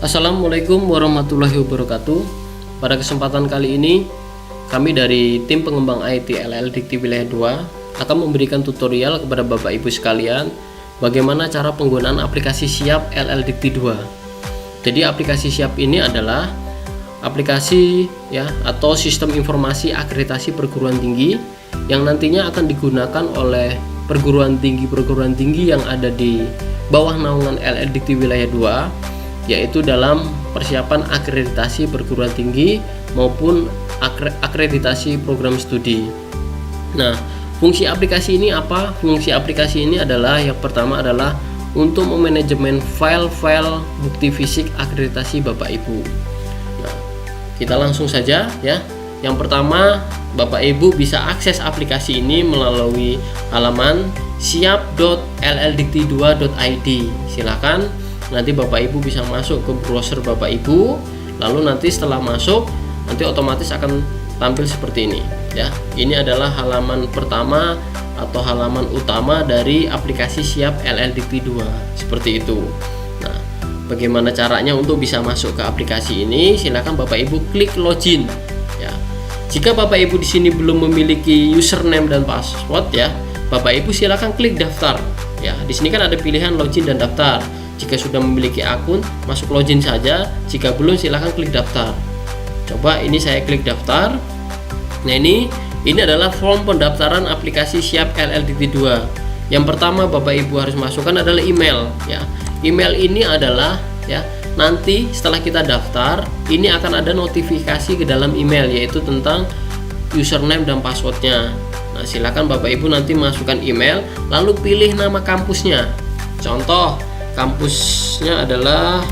Assalamualaikum warahmatullahi wabarakatuh. Pada kesempatan kali ini, kami dari tim pengembang IT LL Dikti Wilayah 2 akan memberikan tutorial kepada Bapak Ibu sekalian bagaimana cara penggunaan aplikasi Siap LL Dikti 2. Jadi aplikasi Siap ini adalah aplikasi atau sistem informasi akreditasi perguruan tinggi yang nantinya akan digunakan oleh perguruan tinggi yang ada di bawah naungan LL Dikti Wilayah 2, yaitu dalam persiapan akreditasi perguruan tinggi maupun akreditasi program studi. Nah, fungsi aplikasi ini apa? Fungsi aplikasi ini adalah yang pertama adalah untuk memanajemen file-file bukti fisik akreditasi Bapak Ibu. Nah, kita langsung saja ya. Yang pertama, Bapak Ibu bisa akses aplikasi ini melalui halaman siap.lldikti2.id. Silakan nanti Bapak Ibu bisa masuk ke browser Bapak Ibu, lalu nanti setelah masuk nanti otomatis akan tampil seperti ini ya. Ini adalah halaman pertama atau halaman utama dari aplikasi Siap LL Dikti 2 seperti itu. Nah, bagaimana caranya untuk bisa masuk ke aplikasi ini? Silakan Bapak Ibu klik login ya. Jika Bapak Ibu di sini belum memiliki username dan password ya, Bapak Ibu silakan klik daftar ya. Di sini kan ada pilihan login dan daftar. Jika sudah memiliki akun, masuk login saja. Jika belum, silahkan klik daftar. Coba ini saya klik daftar. Nah, ini adalah form pendaftaran aplikasi Siap LL Dikti 2. Yang pertama Bapak Ibu harus masukkan adalah email ya. Email ini adalah ya, nanti setelah kita daftar, ini akan ada notifikasi ke dalam email, yaitu tentang username dan passwordnya. Nah, silakan Bapak Ibu nanti masukkan email, lalu pilih nama kampusnya. Contoh kampusnya adalah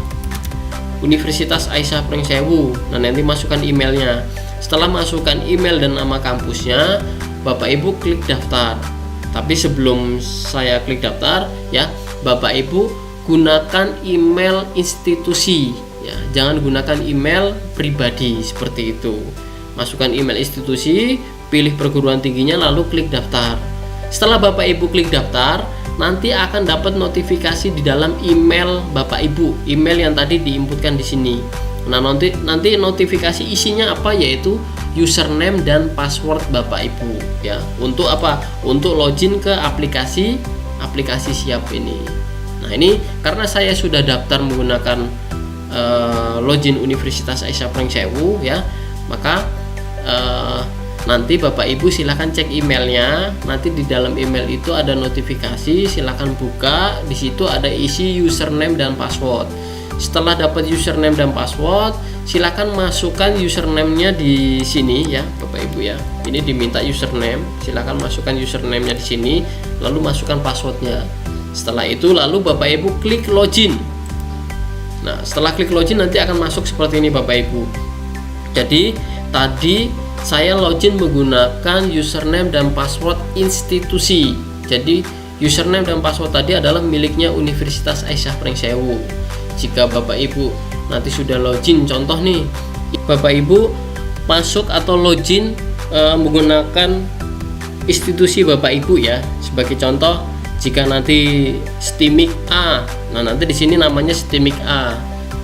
Universitas Aisyah Pringsewu. Nah, nanti masukkan emailnya. Setelah masukkan email dan nama kampusnya, Bapak Ibu klik daftar. Tapi sebelum saya klik daftar ya, Bapak Ibu gunakan email institusi ya, jangan gunakan email pribadi seperti itu. Masukkan email institusi, pilih perguruan tingginya, lalu klik daftar. Setelah Bapak Ibu klik daftar, nanti akan dapat notifikasi di dalam email Bapak Ibu, email yang tadi diinputkan di sini. Nah, nanti notifikasi isinya apa, yaitu username dan password Bapak Ibu ya. Untuk apa? Untuk login ke aplikasi Siap ini. Nah, ini karena saya sudah daftar menggunakan login Universitas Aisyah Pringsewu ya, maka nanti Bapak Ibu silahkan cek emailnya. Nanti di dalam email itu ada notifikasi, silahkan buka. Di situ ada isi username dan password. Setelah dapat username dan password, silahkan masukkan username-nya di sini ya, Bapak Ibu ya. Ini diminta username, silahkan masukkan username-nya di sini, lalu masukkan passwordnya. Setelah itu lalu Bapak Ibu klik login. Nah, setelah klik login nanti akan masuk seperti ini Bapak Ibu. Jadi tadi saya login menggunakan username dan password institusi. Jadi username dan password tadi adalah miliknya Universitas Aisyah Pringsewu. Jika Bapak Ibu nanti sudah login, contoh nih, Bapak Ibu masuk atau login menggunakan institusi Bapak Ibu ya. Sebagai contoh, jika nanti STIMIK A, nah nanti di sini namanya STIMIK A.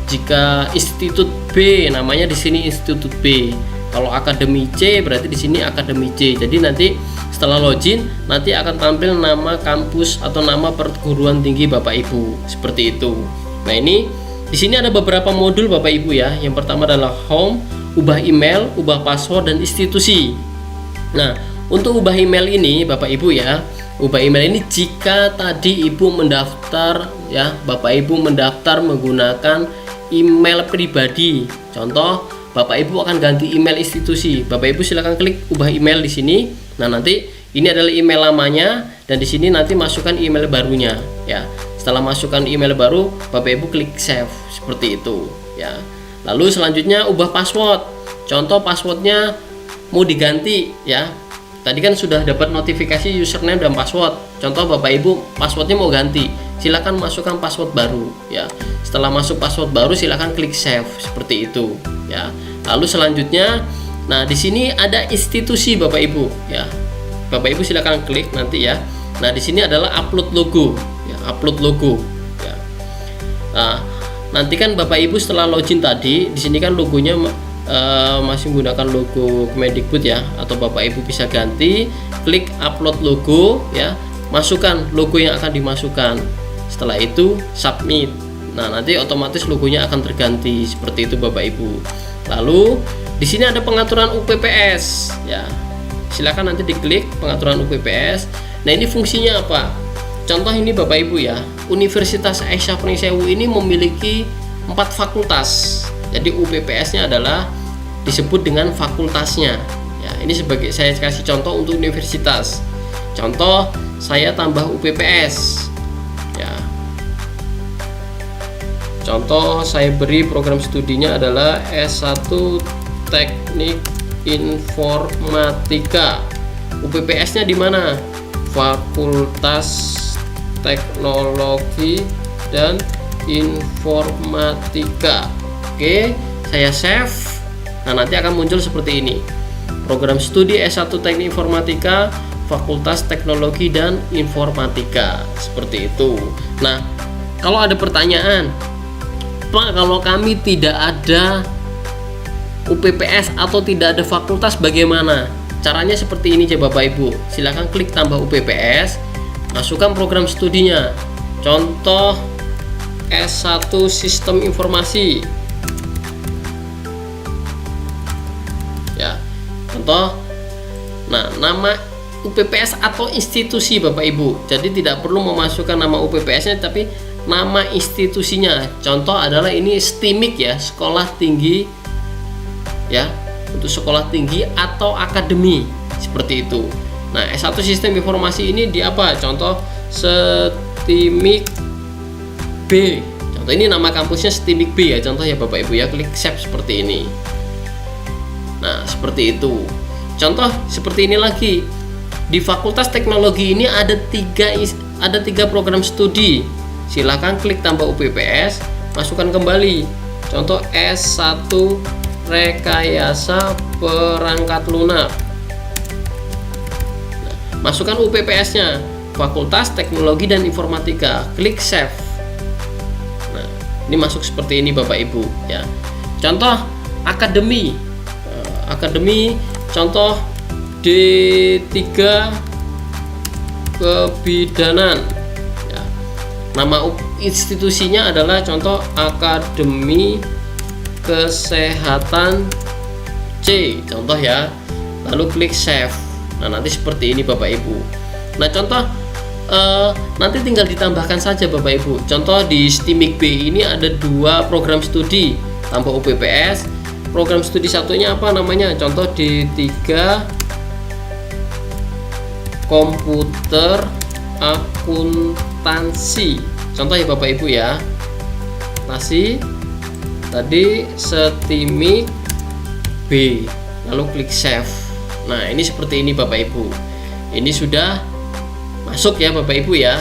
Jika Institut B, namanya di sini Institut B. Kalau Akademi C, berarti di sini Akademi C. Jadi nanti setelah login nanti akan tampil nama kampus atau nama perguruan tinggi Bapak Ibu seperti itu. Nah, ini di sini ada beberapa modul Bapak Ibu ya. Yang pertama adalah home, ubah email, ubah password, dan institusi. Nah, untuk ubah email ini Bapak Ibu ya, ubah email ini jika tadi Ibu mendaftar ya, Bapak Ibu mendaftar menggunakan email pribadi. Contoh, Bapak Ibu akan ganti email institusi. Bapak Ibu silakan klik ubah email di sini. Nah, nanti ini adalah email lamanya dan di sini nanti masukkan email barunya ya. Setelah masukkan email baru, Bapak Ibu klik save seperti itu ya. Lalu selanjutnya ubah password. Contoh passwordnya mau diganti ya. Tadi kan sudah dapat notifikasi username dan password. Contoh Bapak Ibu passwordnya mau ganti, silakan masukkan password baru ya. Setelah masuk password baru, silakan klik save seperti itu ya. Lalu selanjutnya, nah di sini ada institusi Bapak Ibu ya. Bapak Ibu silakan klik nanti ya. Nah, di sini adalah upload logo ya, upload logo ya. Nah, nanti kan Bapak Ibu setelah login tadi, di sini kan logonya masih menggunakan logo Kemendikbud ya, atau Bapak Ibu bisa ganti, klik upload logo ya, masukkan logo yang akan dimasukkan. Setelah itu submit. Nah, nanti otomatis logonya akan terganti seperti itu Bapak Ibu. Lalu di sini ada pengaturan UPPS ya. Silakan nanti diklik pengaturan UPPS. Nah, ini fungsinya apa? Contoh ini Bapak Ibu ya, Universitas Aisyah Pringsewu ini memiliki 4 fakultas. Jadi UPPS-nya adalah disebut dengan fakultasnya. Ya, ini sebagai saya kasih contoh untuk universitas. Contoh saya tambah UPPS. Ya. Contoh saya beri program studinya adalah S1 Teknik Informatika. UPPS-nya di mana? Fakultas Teknologi dan Informatika. Oke, saya save. Nah, nanti akan muncul seperti ini. Program studi S1 Teknik Informatika, Fakultas Teknologi dan Informatika. Seperti itu. Nah, kalau ada pertanyaan, Pak, kalau kami tidak ada UPPS atau tidak ada fakultas bagaimana? Caranya seperti ini ya Bapak Ibu. Silahkan klik tambah UPPS, masukkan program studinya. Contoh S1 Sistem Informasi. Ya, contoh. Nah, nama UPPS atau institusi Bapak Ibu. Jadi tidak perlu memasukkan nama UPPS-nya, tapi nama institusinya. Contoh adalah ini STIMIK ya, sekolah tinggi ya, untuk sekolah tinggi atau akademi seperti itu. Nah, S1 Sistem Informasi ini di apa? Contoh STIMIK B. Contoh ini nama kampusnya STIMIK B ya, contoh ya Bapak Ibu ya, klik save seperti ini. Nah, seperti itu. Contoh seperti ini lagi. Di Fakultas Teknologi ini ada tiga program studi. Silakan klik tambah UPPS, masukkan kembali. Contoh S1 Rekayasa Perangkat Lunak. Nah, masukkan UPPS-nya, Fakultas Teknologi dan Informatika. Klik save. Nah, ini masuk seperti ini Bapak Ibu ya. Contoh akademi. Akademi contoh D3 Kebidanan ya. Nama institusinya adalah contoh Akademi Kesehatan C, contoh ya. Lalu klik save. Nah, nanti seperti ini Bapak Ibu. Nah, contoh nanti tinggal ditambahkan saja Bapak Ibu. Contoh di STIMIK B ini ada 2 program studi, tambah UPPS. Program studi satunya apa namanya? Contoh D3 Komputer Akuntansi. Contoh ya Bapak Ibu ya. Tadi STIMIK B. Lalu klik save. Nah, ini seperti ini Bapak Ibu. Ini sudah masuk ya Bapak Ibu ya.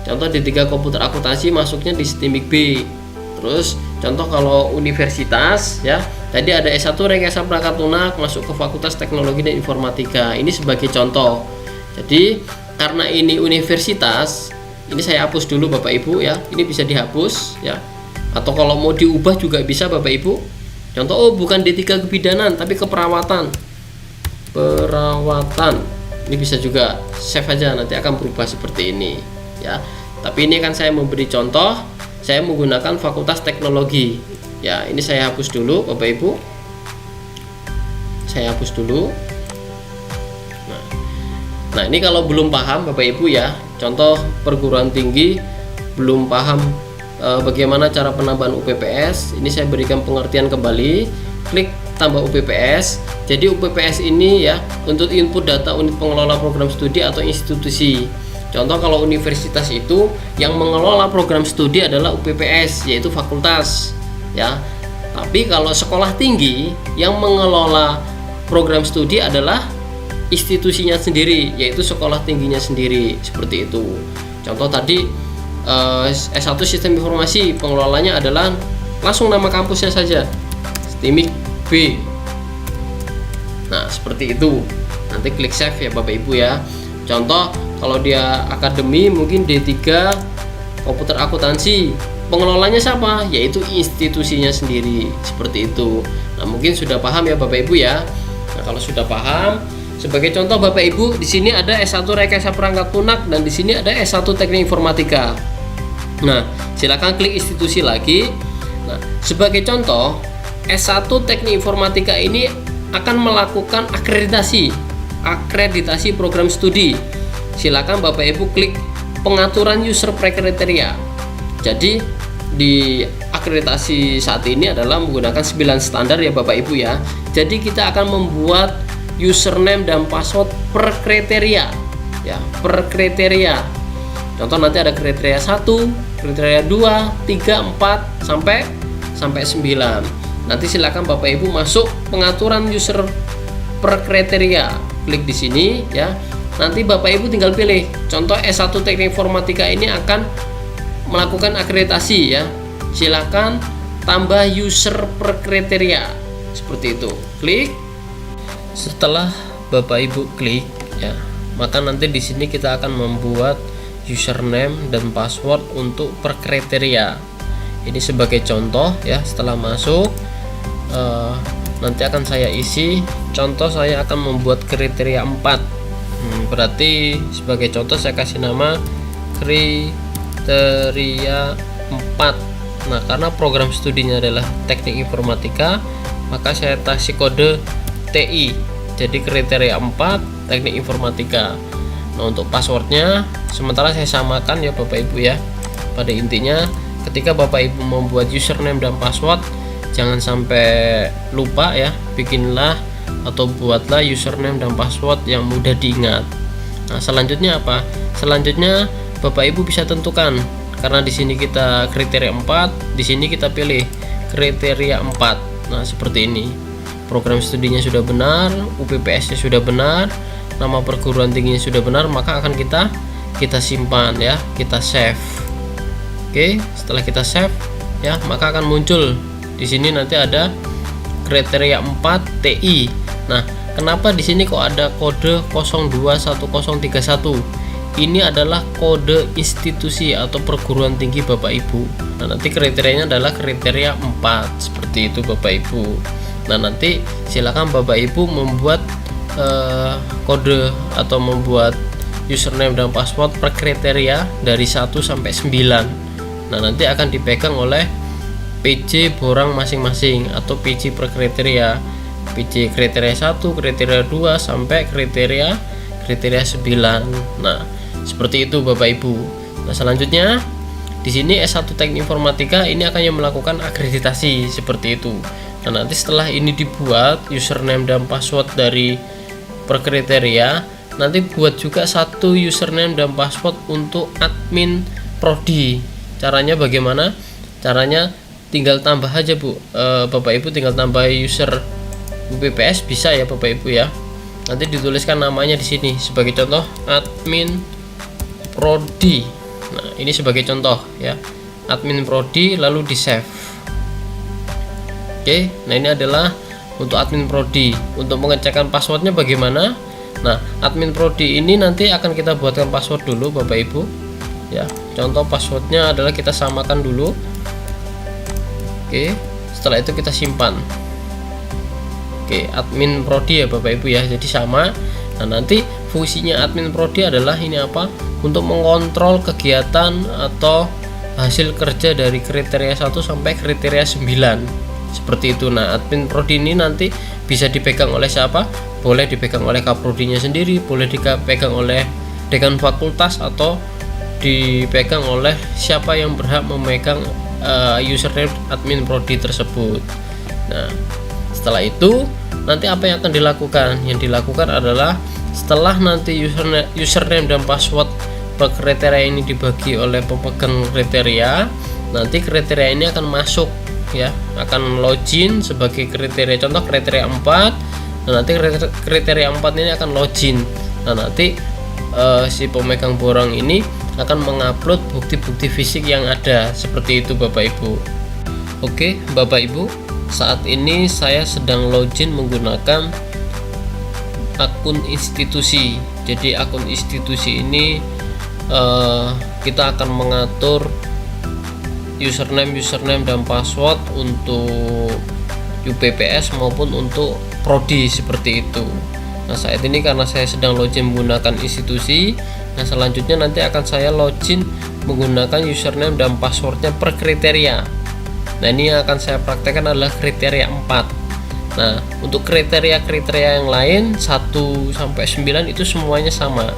Contoh D3 Komputer Akuntansi masuknya di STIMIK B. Terus contoh kalau universitas ya, tadi ada S1 Rekayasa Perangkat Lunak masuk ke Fakultas Teknologi dan Informatika. Ini sebagai contoh. Jadi karena ini universitas, ini saya hapus dulu Bapak Ibu ya. Ini bisa dihapus ya. Atau kalau mau diubah juga bisa Bapak Ibu. Contoh bukan D3 Kebidanan tapi keperawatan. Perawatan. Ini bisa juga save aja, nanti akan berubah seperti ini ya. Tapi ini kan saya memberi contoh. Saya menggunakan Fakultas Teknologi. Ya, ini saya hapus dulu Bapak Ibu. Saya hapus dulu. Nah, ini kalau belum paham Bapak Ibu ya, contoh perguruan tinggi belum paham bagaimana cara penambahan UPPS, ini saya berikan pengertian kembali. Klik tambah UPPS. Jadi UPPS ini ya untuk input data unit pengelola program studi atau institusi. Contoh kalau universitas itu yang mengelola program studi adalah UPPS, yaitu fakultas ya. Tapi kalau sekolah tinggi yang mengelola program studi adalah institusinya sendiri, yaitu sekolah tingginya sendiri, seperti itu. Contoh tadi S1 Sistem Informasi, pengelolanya adalah langsung nama kampusnya saja, STIMIK B. Nah, seperti itu. Nanti klik save ya Bapak Ibu ya. Contoh kalau dia akademi mungkin D3 Komputer Akuntansi. pengelolanya siapa? Yaitu institusinya sendiri, seperti itu. Nah, mungkin sudah paham ya Bapak Ibu ya. Nah, kalau sudah paham, sebagai contoh Bapak Ibu, di sini ada S1 Rekayasa Perangkat Lunak dan di sini ada S1 Teknik Informatika. Nah, silakan klik institusi lagi. Nah, sebagai contoh, S1 Teknik Informatika ini akan melakukan akreditasi program studi. Silakan Bapak Ibu klik pengaturan user prekriteria. Jadi di akreditasi saat ini adalah menggunakan 9 standar ya Bapak Ibu ya. Jadi kita akan membuat username dan password per kriteria ya, per kriteria. Contoh nanti ada kriteria 1, kriteria 2, 3, 4 sampai 9. Nanti silakan Bapak Ibu masuk pengaturan user per kriteria. Klik di sini ya. Nanti Bapak Ibu tinggal pilih. Contoh S1 Teknik Informatika ini akan melakukan akreditasi ya. Silakan tambah user per kriteria. Seperti itu. Klik. Setelah Bapak Ibu klik ya, maka nanti di sini kita akan membuat username dan password untuk per kriteria. Ini sebagai contoh ya. Setelah masuk nanti akan saya isi. Contoh saya akan membuat kriteria 4. Berarti sebagai contoh saya kasih nama kriteria 4. Nah, karena program studinya adalah Teknik Informatika, maka saya kasih kode TI. Jadi kriteria 4 Teknik Informatika. Nah, untuk passwordnya sementara saya samakan ya Bapak Ibu ya. Pada intinya ketika Bapak Ibu membuat username dan password, jangan sampai lupa ya. Bikinlah atau buatlah username dan password yang mudah diingat. Nah, selanjutnya apa? Selanjutnya Bapak Ibu bisa tentukan, karena di sini kita kriteria 4, di sini kita pilih kriteria 4. Nah, seperti ini. Program studinya sudah benar, UPPS-nya sudah benar, nama perguruan tingginya sudah benar, maka akan kita simpan ya, kita save. Oke, setelah kita save ya, maka akan muncul di sini nanti ada kriteria 4 TI. Nah, kenapa di sini kok ada kode 021031? Ini adalah kode institusi atau perguruan tinggi Bapak Ibu. Nah, nanti kriterianya adalah kriteria 4. Seperti itu Bapak Ibu. Nah, nanti silakan Bapak Ibu membuat kode atau membuat username dan password per kriteria dari 1 sampai 9. Nah, nanti akan dipegang oleh PJ borang masing-masing atau PJ per kriteria. PJ kriteria 1, kriteria 2 sampai kriteria 9. Nah, seperti itu Bapak Ibu. Nah, selanjutnya di sini S1 Teknik Informatika ini akan yang melakukan akreditasi seperti itu. Nah, nanti setelah ini dibuat username dan password dari per kriteria, nanti buat juga satu username dan password untuk admin prodi. Caranya bagaimana? Caranya tinggal tambah aja Bu, Bapak Ibu tinggal tambah user UPPS bisa ya Bapak Ibu ya. Nanti dituliskan namanya di sini sebagai contoh admin prodi. Nah, ini sebagai contoh ya, admin prodi, lalu di save. Oke, nah ini adalah untuk admin prodi. Untuk pengecekan passwordnya bagaimana? Nah, admin prodi ini nanti akan kita buatkan password dulu Bapak Ibu ya. Contoh passwordnya adalah kita samakan dulu. Oke, setelah itu kita simpan. Oke, admin prodi ya Bapak Ibu ya, jadi sama. Nah, nanti fungsinya admin prodi adalah ini apa? Untuk mengontrol kegiatan atau hasil kerja dari kriteria 1 sampai kriteria 9. Seperti itu. Nah, admin prodi ini nanti bisa dipegang oleh siapa? Boleh dipegang oleh kaprodinya sendiri, boleh dipegang oleh dekan fakultas, atau dipegang oleh siapa yang berhak memegang username admin prodi tersebut. Nah, setelah itu nanti apa yang akan dilakukan? Yang dilakukan adalah setelah nanti username dan password per kriteria ini dibagi oleh pemegang kriteria, nanti kriteria ini akan masuk ya, akan login sebagai kriteria contoh kriteria 4. Nah, nanti kriteria 4 ini akan login. Nah, nanti si pemegang borang ini akan mengupload bukti-bukti fisik yang ada. Seperti itu Bapak Ibu. Oke Bapak Ibu, saat ini saya sedang login menggunakan akun institusi. Jadi akun institusi ini kita akan mengatur username dan password untuk UPPS maupun untuk prodi seperti itu. Nah, saat ini karena saya sedang login menggunakan institusi, nah selanjutnya nanti akan saya login menggunakan username dan passwordnya per kriteria. Nah, ini yang akan saya praktekkan adalah kriteria 4. Nah, untuk kriteria-kriteria yang lain 1 sampai 9 itu semuanya sama.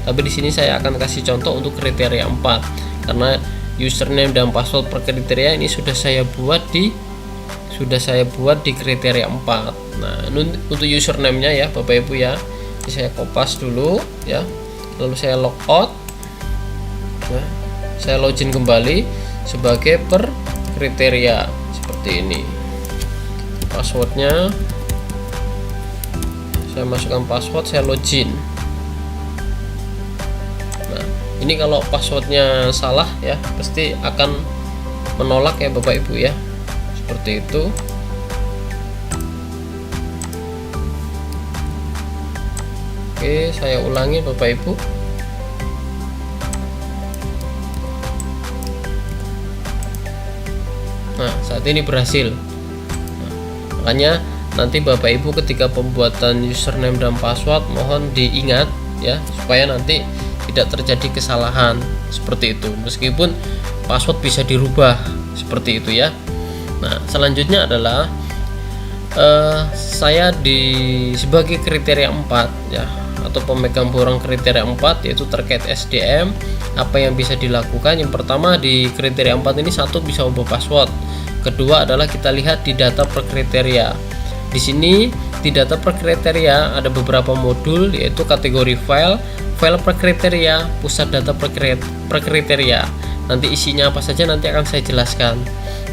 Tapi di sini saya akan kasih contoh untuk kriteria 4 karena username dan password per kriteria ini sudah saya buat di kriteria 4. Nah, untuk username-nya ya Bapak Ibu ya. Ini saya kopas dulu ya. Lalu saya logout. Nah, saya login kembali sebagai per kriteria seperti ini. Passwordnya saya masukkan password, saya login. Nah, ini kalau passwordnya salah ya pasti akan menolak ya Bapak Ibu ya, seperti itu. Oke, saya ulangi Bapak Ibu. Nah, saat ini berhasil. Makanya nanti Bapak Ibu ketika pembuatan username dan password mohon diingat ya supaya nanti tidak terjadi kesalahan seperti itu, meskipun password bisa dirubah seperti itu ya. Nah, selanjutnya adalah saya sebagai kriteria 4 ya, atau pemegang borang kriteria 4 yaitu terkait SDM. Apa yang bisa dilakukan? Yang pertama di kriteria 4 ini, satu bisa ubah password. Kedua adalah kita lihat di data per kriteria. Di sini di data per kriteria ada beberapa modul yaitu kategori file per kriteria, pusat data per kriteria. Nanti isinya apa saja nanti akan saya jelaskan.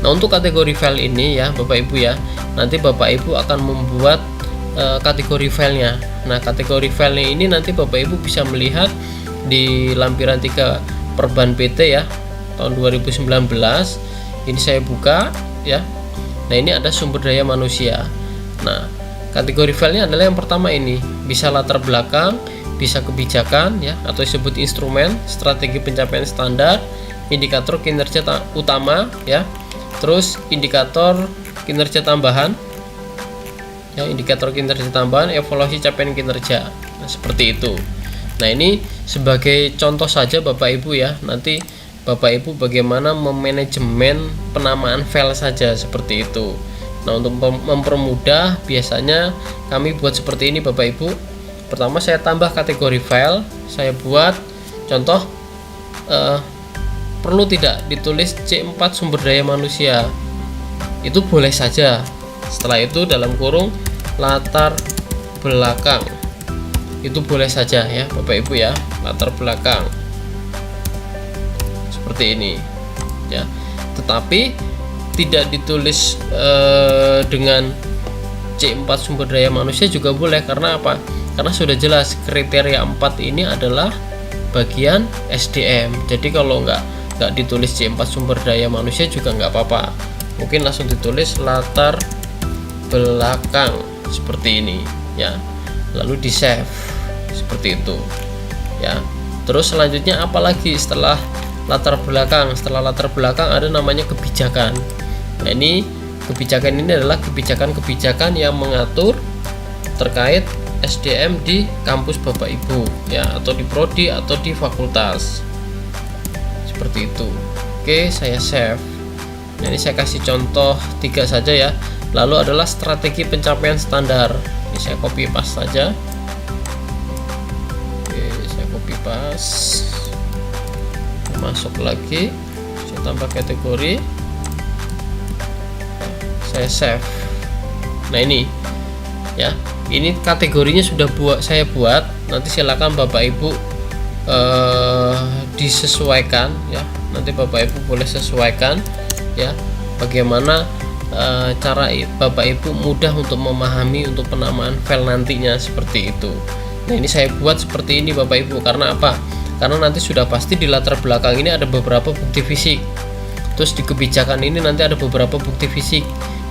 Nah, untuk kategori file ini ya Bapak Ibu ya, nanti Bapak Ibu akan membuat kategori filenya. Nah, kategori filenya ini nanti Bapak Ibu bisa melihat di lampiran 3 Perban PT ya tahun 2019. Ini saya buka ya. Nah, ini ada sumber daya manusia. Nah, kategori filenya adalah yang pertama ini, bisa latar belakang, bisa kebijakan ya, atau disebut instrumen, strategi pencapaian standar, indikator kinerja utama ya, terus indikator kinerja tambahan ya, indikator kinerja tambahan, evaluasi capaian kinerja. Nah, seperti itu. Nah, ini sebagai contoh saja Bapak Ibu ya, nanti Bapak Ibu bagaimana memanajemen penamaan file saja seperti itu. Nah, untuk mempermudah biasanya kami buat seperti ini Bapak Ibu. Pertama saya tambah kategori file, saya buat contoh perlu tidak ditulis C4 sumber daya manusia, itu boleh saja. Setelah itu dalam kurung latar belakang, itu boleh saja ya Bapak Ibu ya, latar belakang seperti ini ya. Tetapi tidak ditulis dengan C4 sumber daya manusia juga boleh. Karena apa? Karena sudah jelas kriteria 4 ini adalah bagian SDM. Jadi kalau nggak ditulis C4 sumber daya manusia juga nggak apa-apa, mungkin langsung ditulis latar belakang seperti ini ya, lalu di save seperti itu ya. Terus selanjutnya apalagi setelah latar belakang? Setelah latar belakang ada namanya kebijakan. Nah, ini kebijakan ini adalah kebijakan-kebijakan yang mengatur terkait SDM di kampus Bapak Ibu ya, atau di prodi atau di fakultas seperti itu. Oke, saya save. Nah, ini saya kasih contoh 3 saja ya. Lalu adalah strategi pencapaian standar. Ini saya copy paste saja. Oke, saya copy paste. Masuk lagi, saya tambah kategori, saya save. Nah, ini ya, ini kategorinya sudah saya buat. Nanti silakan Bapak Ibu disesuaikan ya. Nanti Bapak Ibu boleh sesuaikan ya, bagaimana cara Bapak Ibu mudah untuk memahami untuk penamaan file nantinya seperti itu. Nah, ini saya buat seperti ini Bapak Ibu. Karena apa? Karena nanti sudah pasti di latar belakang ini ada beberapa bukti fisik. Terus di kebijakan ini nanti ada beberapa bukti fisik.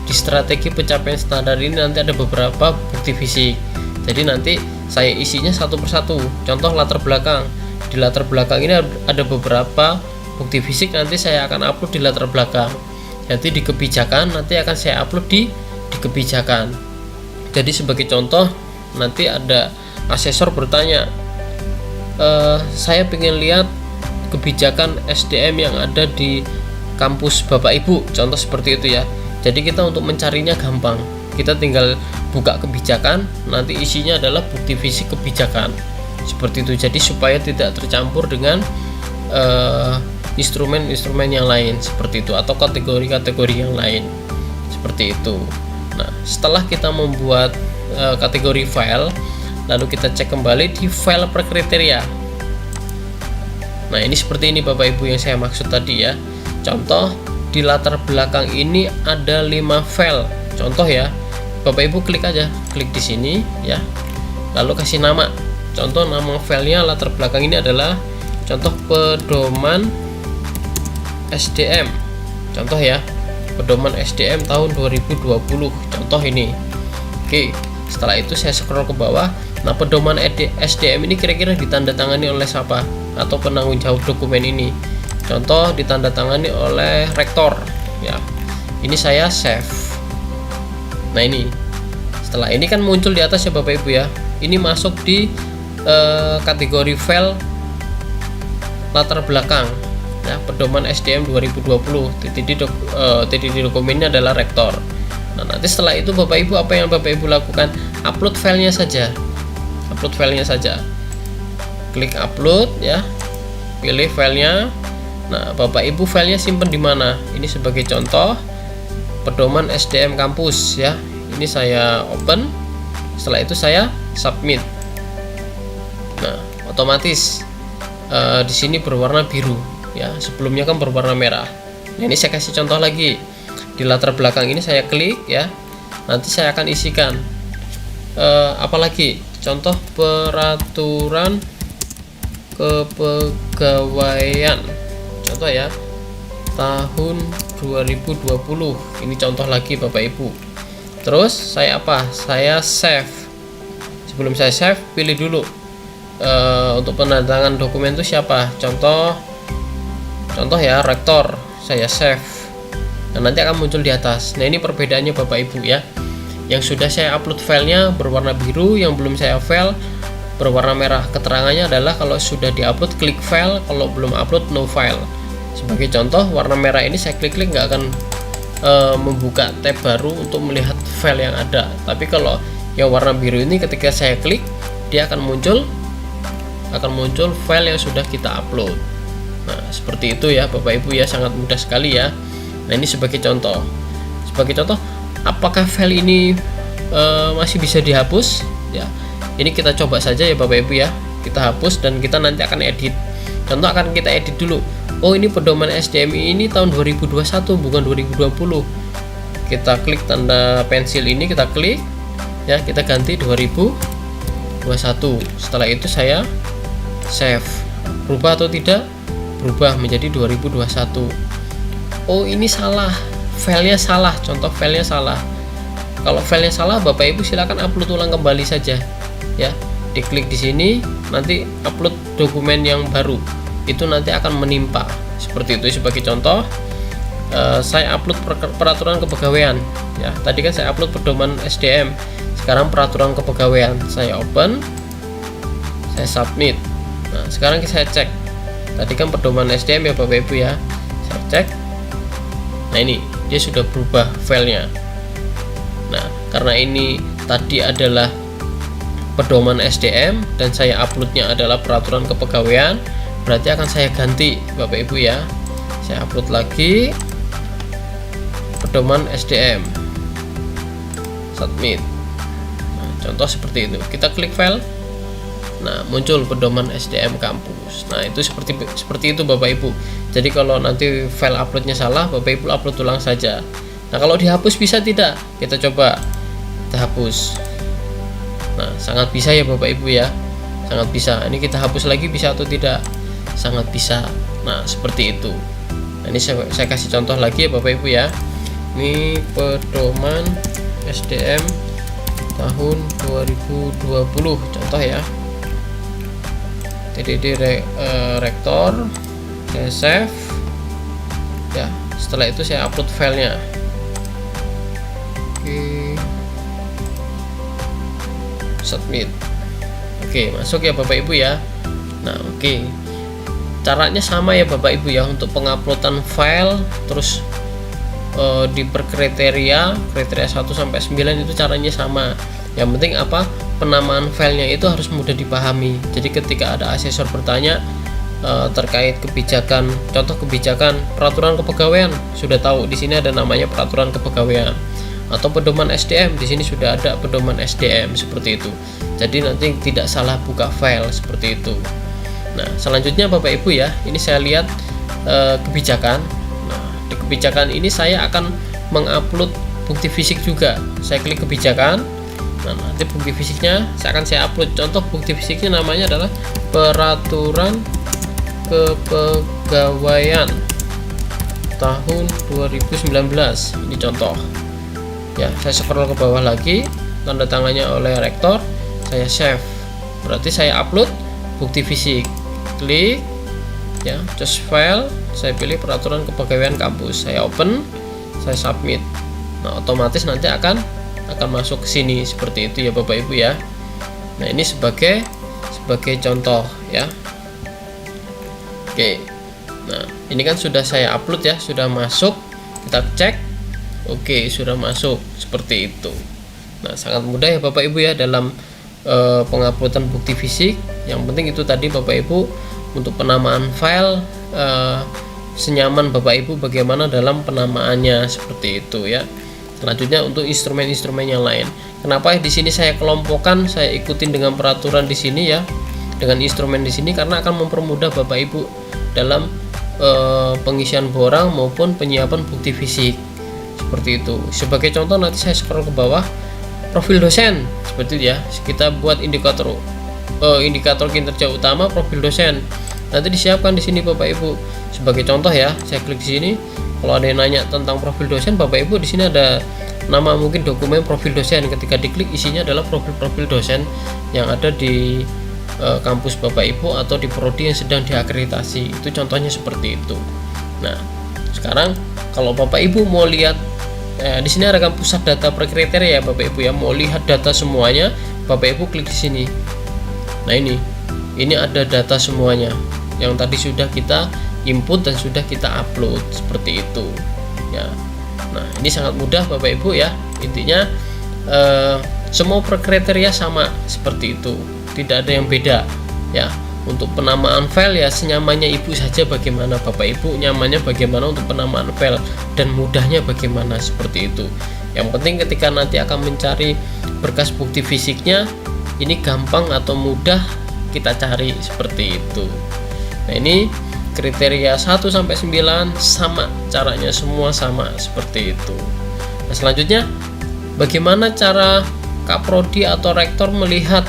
Di strategi pencapaian standar ini nanti ada beberapa bukti fisik. Jadi nanti saya isinya satu persatu. Contoh latar belakang. Di latar belakang ini ada beberapa bukti fisik nanti saya akan upload di latar belakang. Jadi di kebijakan nanti akan saya upload di kebijakan. Jadi sebagai contoh, nanti ada asesor bertanya, saya ingin lihat kebijakan SDM yang ada di kampus Bapak Ibu, contoh seperti itu ya. Jadi kita untuk mencarinya gampang, kita tinggal buka kebijakan, nanti isinya adalah bukti fisik kebijakan seperti itu. Jadi supaya tidak tercampur dengan instrumen-instrumen yang lain seperti itu, atau kategori-kategori yang lain seperti itu. Nah, setelah kita membuat kategori file, lalu kita cek kembali di file per kriteria. Nah, ini seperti ini Bapak Ibu yang saya maksud tadi ya. Contoh, di latar belakang ini ada 5 file. Contoh ya, Bapak Ibu klik aja, klik di sini ya. Lalu kasih nama. Contoh nama filenya latar belakang ini adalah contoh pedoman SDM. Contoh ya, pedoman SDM tahun 2020. Contoh ini. Oke, setelah itu saya scroll ke bawah. Nah, pedoman SDM ini kira-kira ditandatangani oleh siapa atau penanggung jawab dokumen ini? Contoh ditandatangani oleh rektor ya. Ini saya save. Nah, ini setelah ini kan muncul di atas ya Bapak Ibu ya. Ini masuk di kategori file latar belakang ya, pedoman SDM 2020. Titik dokumennya adalah rektor. Nah, nanti setelah itu Bapak Ibu, apa yang Bapak Ibu lakukan? Upload filenya saja. Upload filenya saja. Klik upload ya. Pilih filenya. Nah, Bapak Ibu filenya simpan di mana? Ini sebagai contoh pedoman SDM kampus ya. Ini saya open. Setelah itu saya submit. Nah, otomatis di sini berwarna biru ya. Sebelumnya kan berwarna merah. Nah, ini saya kasih contoh lagi. Di latar belakang ini saya klik ya. Nanti saya akan isikan apalagi contoh peraturan kepegawaian. Contoh ya, tahun 2020. Ini contoh lagi Bapak Ibu. Terus saya apa? Saya save. Sebelum saya save, pilih dulu untuk penandatangan dokumen itu siapa? Contoh ya, rektor. Saya save. Nah, nanti akan muncul di atas. Nah, ini perbedaannya Bapak Ibu ya. Yang sudah saya upload filenya berwarna biru, yang belum saya file berwarna merah. Keterangannya adalah kalau sudah diupload klik file, kalau belum upload no file. Sebagai contoh, warna merah ini saya klik-klik nggak akan membuka tab baru untuk melihat file yang ada. Tapi kalau yang warna biru ini ketika saya klik, dia akan muncul file yang sudah kita upload. Nah, seperti itu ya Bapak Ibu ya, sangat mudah sekali ya. Nah, ini sebagai contoh. Apakah file ini masih bisa dihapus ya? Ini kita coba saja ya Bapak Ibu ya. Kita hapus dan kita nanti akan edit. Contoh akan kita edit dulu. Oh, ini pedoman SDM ini tahun 2021 bukan 2020. Kita klik tanda pensil ini, kita klik ya, kita ganti 2021. Setelah itu saya save. Berubah atau tidak? Berubah menjadi 2021. Oh, ini salah. Filenya salah. Contoh filenya salah. Kalau filenya salah, Bapak Ibu silakan upload ulang kembali saja ya. Diklik di sini, nanti upload dokumen yang baru. Itu nanti akan menimpa seperti itu. Sebagai contoh, saya upload peraturan kepegawaian ya. Tadi kan saya upload pedoman SDM, sekarang peraturan kepegawaian. Saya open, saya submit. Nah, sekarang saya cek. Tadi kan pedoman SDM ya Bapak Ibu ya. Saya cek. Nah, ini dia sudah berubah filenya. Nah, karena ini tadi adalah pedoman SDM dan saya uploadnya adalah peraturan kepegawaian, berarti akan saya ganti Bapak Ibu ya. Saya upload lagi pedoman SDM, submit. Nah, contoh seperti itu. Kita klik file. Nah, muncul pedoman SDM kampus. Nah, itu seperti itu Bapak Ibu. Jadi kalau nanti file uploadnya salah, Bapak Ibu upload ulang saja. Nah, kalau dihapus bisa tidak? Kita coba. Kita hapus. Nah, sangat bisa ya Bapak Ibu ya. Sangat bisa. Ini kita hapus lagi bisa atau tidak? Sangat bisa. Nah, seperti itu. Nah, ini saya kasih contoh lagi ya Bapak Ibu ya. Ini pedoman SDM tahun 2020 contoh ya. TDD rektor saya save ya. Setelah itu saya upload filenya. Oke, submit. Oke, masuk ya Bapak Ibu ya. Nah, oke, caranya sama ya Bapak Ibu ya untuk penguploadan file. Terus di kriteria 1 sampai 9 itu caranya sama. Yang penting apa, penamaan filenya itu harus mudah dipahami. Jadi ketika ada asesor bertanya terkait kebijakan, contoh kebijakan peraturan kepegawaian, sudah tahu di sini ada namanya peraturan kepegawaian, atau pedoman SDM, di sini sudah ada pedoman SDM seperti itu. Jadi nanti tidak salah buka file seperti itu. Nah, selanjutnya Bapak Ibu ya, ini saya lihat kebijakan. Nah, di kebijakan ini saya akan mengupload bukti fisik juga. Saya klik kebijakan. Nah, nanti bukti fisiknya saya upload. Contoh bukti fisiknya namanya adalah peraturan kepegawaian tahun 2019. Ini contoh. Ya, saya scroll ke bawah lagi, tanda tangannya oleh rektor, saya save. Berarti saya upload bukti fisik. Klik ya, choose file, saya pilih peraturan kepegawaian kampus, saya open, saya submit. Nah, otomatis nanti akan masuk ke sini seperti itu ya Bapak Ibu ya. Nah, ini sebagai contoh ya. Oke. Nah, ini kan sudah saya upload ya, sudah masuk. Kita cek. Oke, sudah masuk seperti itu. Nah, sangat mudah ya Bapak Ibu ya dalam penguploadan bukti fisik. Yang penting itu tadi Bapak Ibu, untuk penamaan file senyaman Bapak Ibu bagaimana dalam penamaannya seperti itu ya. Selanjutnya untuk instrumen-instrumen yang lain. Kenapa di sini saya kelompokkan, saya ikutin dengan peraturan di sini ya, dengan instrumen di sini, karena akan mempermudah Bapak Ibu dalam pengisian borang maupun penyiapan bukti fisik seperti itu. Sebagai contoh nanti saya scroll ke bawah, profil dosen seperti itu ya. Kita buat indikator kinerja utama profil dosen. Nanti disiapkan di sini Bapak Ibu. Sebagai contoh ya, saya klik di sini. Kalau ada yang nanya tentang profil dosen, Bapak Ibu di sini ada nama mungkin dokumen profil dosen. Ketika diklik isinya adalah profil-profil dosen yang ada di kampus Bapak Ibu atau di prodi yang sedang diakreditasi. Itu contohnya seperti itu. Nah, sekarang kalau Bapak Ibu mau lihat di sini ada kan pusat data per kriteria ya Bapak Ibu ya. Mau lihat data semuanya, Bapak Ibu klik di sini. Nah, ini ada data semuanya yang tadi sudah kita input dan sudah kita upload seperti itu ya. Nah, ini sangat mudah Bapak Ibu ya. Intinya semua per kriteria sama seperti itu, tidak ada yang beda ya. Untuk penamaan file ya senyamannya Ibu saja, bagaimana Bapak Ibu nyamannya bagaimana untuk penamaan file dan mudahnya bagaimana seperti itu. Yang penting ketika nanti akan mencari berkas bukti fisiknya, ini gampang atau mudah kita cari seperti itu. Nah, ini kriteria 1 sampai 9 sama caranya, semua sama seperti itu. Nah, selanjutnya bagaimana cara Kaprodi atau rektor melihat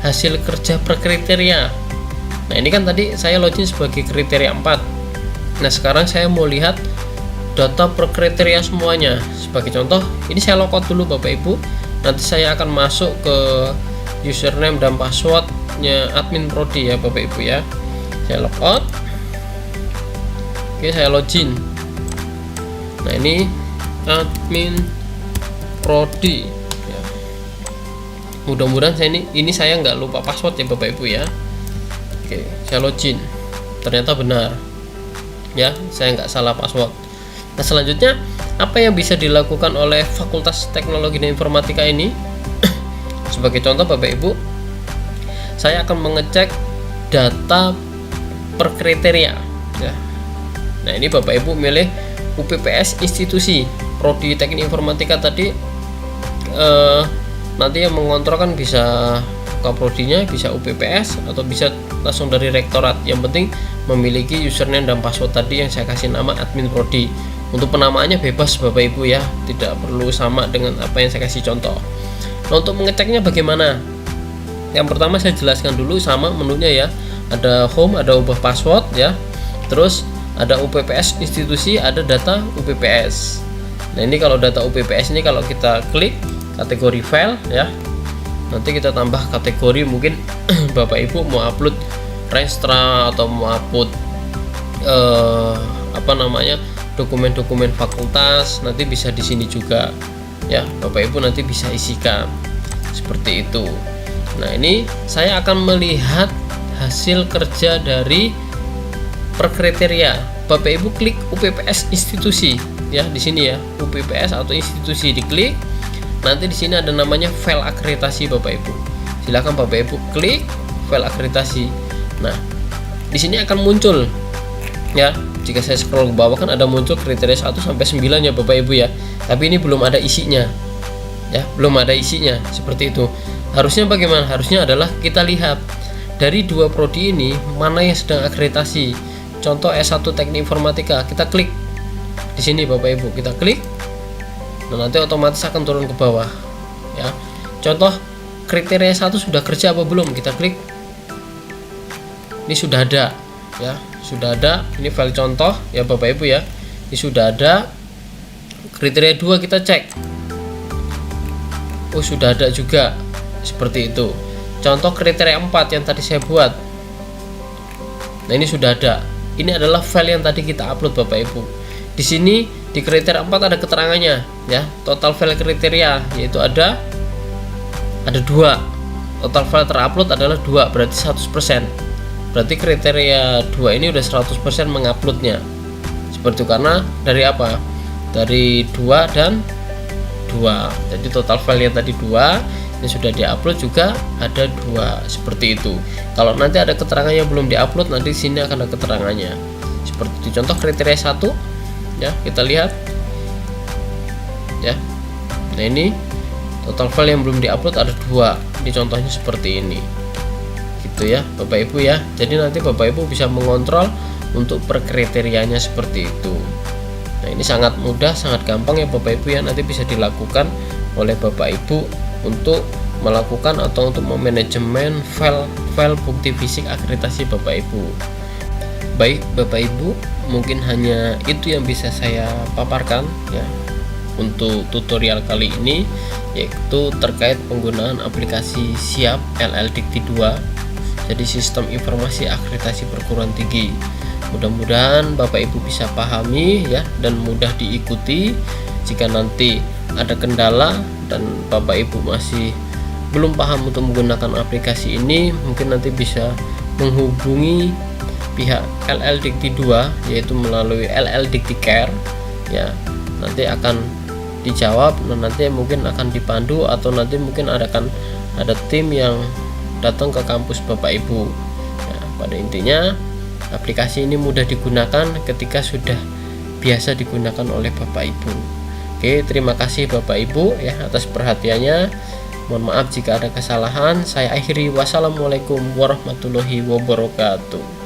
hasil kerja per kriteria. Nah, ini kan tadi saya login sebagai kriteria 4. Nah, sekarang saya mau lihat data per kriteria semuanya. Sebagai contoh, ini saya logout dulu Bapak Ibu. Nanti saya akan masuk ke username dan passwordnya admin prodi ya Bapak Ibu ya. Saya logout. Oke, saya login. Nah, ini admin prodi ya. Mudah-mudahan ini saya nggak lupa password ya Bapak Ibu ya. Oke, saya login. Ternyata benar ya, saya nggak salah password. Nah, selanjutnya apa yang bisa dilakukan oleh Fakultas Teknologi dan Informatika ini? Sebagai contoh Bapak Ibu, saya akan mengecek data per kriteria ya. Nah, ini Bapak Ibu milih UPPS institusi, prodi Teknik Informatika tadi. Nanti yang mengontrol kan bisa Kaprodinya, bisa UPPS atau bisa langsung dari rektorat. Yang penting memiliki username dan password tadi yang saya kasih nama admin prodi. Untuk penamaannya bebas Bapak Ibu ya, tidak perlu sama dengan apa yang saya kasih contoh. Nah, untuk mengeceknya bagaimana? Yang pertama saya jelaskan dulu sama menunya ya. Ada home, ada ubah password ya. Terus ada UPPS institusi, ada data UPPS. Nah, ini kalau data UPPS ini kalau kita klik kategori file ya, nanti kita tambah kategori. Mungkin Bapak Ibu mau upload restra atau mau upload dokumen-dokumen fakultas nanti bisa di sini juga ya, Bapak Ibu nanti bisa isikan seperti itu. Nah, ini saya akan melihat hasil kerja dari per kriteria. Bapak Ibu klik UPPS institusi ya, di sini ya, UPPS atau institusi, diklik. Nanti di sini ada namanya file akreditasi Bapak Ibu. Silakan Bapak Ibu klik file akreditasi. Nah, di sini akan muncul ya, jika saya scroll ke bawah kan ada muncul kriteria 1 sampai 9 ya Bapak Ibu ya. Tapi ini belum ada isinya. Ya, belum ada isinya seperti itu. Harusnya bagaimana? Harusnya adalah kita lihat dari dua prodi ini mana yang sedang akreditasi. Contoh S1 Teknik Informatika, kita klik di sini Bapak Ibu, kita klik. Nah, nanti otomatis akan turun ke bawah ya. Contoh kriteria 1 sudah kerja apa belum? Kita klik. Ini sudah ada ya, sudah ada. Ini file contoh ya Bapak Ibu ya. Ini sudah ada. Kriteria 2 kita cek. Oh, sudah ada juga. Seperti itu. Contoh kriteria 4 yang tadi saya buat. Nah, ini sudah ada. Ini adalah file yang tadi kita upload Bapak Ibu. Di sini di kriteria 4 ada keterangannya ya. Total file kriteria yaitu ada 2. Total file terupload adalah 2, berarti 100%. Berarti kriteria 2 ini udah 100% menguploadnya. Seperti itu, karena dari apa? Dari 2 dan 2. Jadi total file yang tadi 2 yang sudah diupload juga ada 2, seperti itu. Kalau nanti ada keterangan yang belum diupload, nanti di sini akan ada keterangannya. Seperti itu. Contoh kriteria 1 ya, kita lihat ya. Nah, ini total file yang belum diupload ada 2. Ini contohnya seperti ini. Gitu ya Bapak Ibu ya. Jadi nanti Bapak Ibu bisa mengontrol untuk per kriterianya seperti itu. Nah, ini sangat mudah, sangat gampang ya Bapak Ibu ya. Nanti bisa dilakukan oleh Bapak Ibu untuk melakukan atau untuk memanajemen file bukti fisik akreditasi Bapak Ibu. Baik Bapak Ibu, mungkin hanya itu yang bisa saya paparkan ya untuk tutorial kali ini, yaitu terkait penggunaan aplikasi SIAP LL-Dikti 2, jadi Sistem Informasi Akreditasi Perguruan Tinggi. Mudah-mudahan Bapak Ibu bisa pahami ya dan mudah diikuti. Jika nanti ada kendala dan Bapak Ibu masih belum paham untuk menggunakan aplikasi ini, mungkin nanti bisa menghubungi pihak LL-Dikti 2, yaitu melalui LL-Dikti Care ya. Nanti akan dijawab dan nanti mungkin akan dipandu, atau nanti mungkin ada tim yang datang ke kampus Bapak Ibu ya. Pada intinya aplikasi ini mudah digunakan ketika sudah biasa digunakan oleh Bapak Ibu. Oke, terima kasih Bapak Ibu ya atas perhatiannya. Mohon maaf jika ada kesalahan. Saya akhiri. Wassalamualaikum warahmatullahi wabarakatuh.